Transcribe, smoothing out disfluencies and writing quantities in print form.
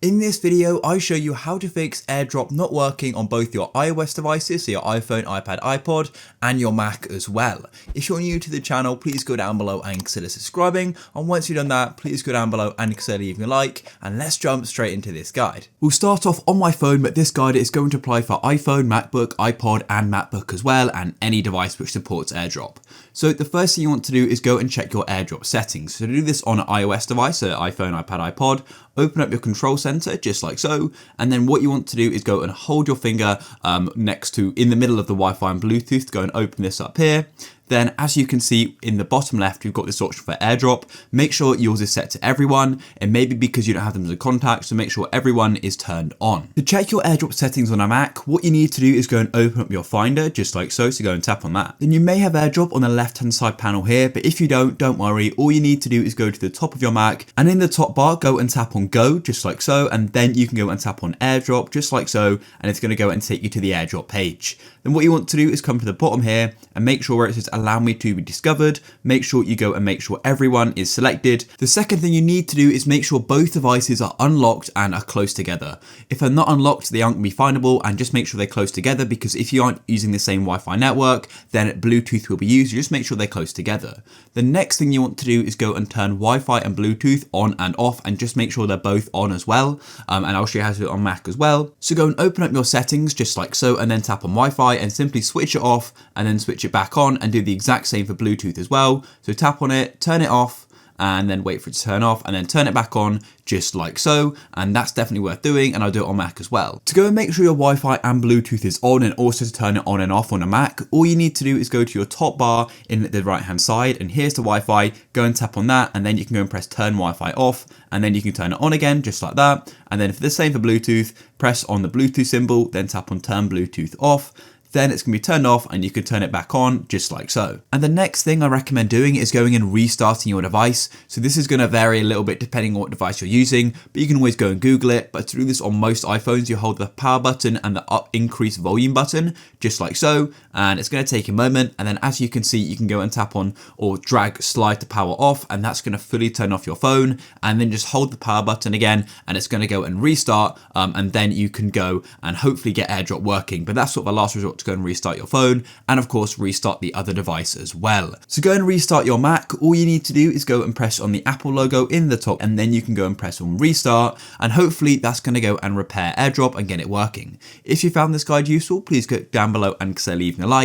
In this video, I show you how to fix AirDrop not working on both your iOS devices, so your iPhone, iPad, iPod, and your Mac as well. If you're new to the channel, please go down below and consider subscribing. And once you've done that, please go down below and consider leaving a like, and let's jump straight into this guide. We'll start off on my phone, but this guide is going to apply for iPhone, MacBook, iPod, and MacBook as well, and any device which supports AirDrop. So the first thing you want to do is go and check your AirDrop settings. So to do this on an iOS device, so iPhone, iPad, iPod, open up your control center just like so, and then what you want to do is go and hold your finger next to in the middle of the Wi-Fi and Bluetooth. Go and open this up here. Then as you can see in the bottom left, we've got this option for AirDrop. Make sure yours is set to everyone. It may be because you don't have them as a contact, so make sure everyone is turned on. To check your AirDrop settings on a Mac, what you need to do is go and open up your Finder just like so, so go and tap on that. Then you may have AirDrop on the left hand side panel here, but if you don't worry. All you need to do is go to the top of your Mac, and in the top bar, go and tap on Go just like so, and then you can go and tap on AirDrop just like so, and it's going to go and take you to the AirDrop page. Then what you want to do is come to the bottom here and make sure where it says allow me to be discovered, make sure you go and make sure everyone is selected. The second thing you need to do is make sure both devices are unlocked and are close together. If they're not unlocked, they aren't going to be findable, and just make sure they're close together, because if you aren't using the same Wi-Fi network, then Bluetooth will be used. You just make sure they're close together. The next thing you want to do is go and turn Wi-Fi and Bluetooth on and off, and just make sure they're both on as well. And I'll show you how to do it on Mac as well. So go and open up your settings just like so, and then tap on Wi-Fi and simply switch it off and then switch it back on, and do the exact same for Bluetooth as well. So tap on it, turn it off, and then wait for it to turn off, and then turn it back on just like so, and that's definitely worth doing, and I'll do it on Mac as well. To go and make sure your Wi-Fi and Bluetooth is on, and also to turn it on and off on a Mac, all you need to do is go to your top bar in the right hand side, and here's the Wi-Fi. Go and tap on that, and then you can go and press turn Wi-Fi off, and then you can turn it on again just like that. And then for the same for Bluetooth, press on the Bluetooth symbol, then tap on turn Bluetooth off. Then it's going to be turned off, and you can turn it back on just like so. And the next thing I recommend doing is going and restarting your device. So this is going to vary a little bit depending on what device you're using, but you can always go and Google it. But to do this on most iPhones, you hold the power button and the increase volume button just like so, and it's going to take a moment. And then as you can see, you can go and tap on or drag slide to power off, and that's going to fully turn off your phone. And then just hold the power button again, and it's going to go and restart, and then you can go and hopefully get AirDrop working. But that's sort of a last resort to go and restart your phone, and of course restart the other device as well. So go and restart your Mac. All you need to do is go and press on the Apple logo in the top, and then you can go and press on restart, and hopefully that's going to go and repair AirDrop and get it working. If you found this guide useful, please click down below and consider leaving a like.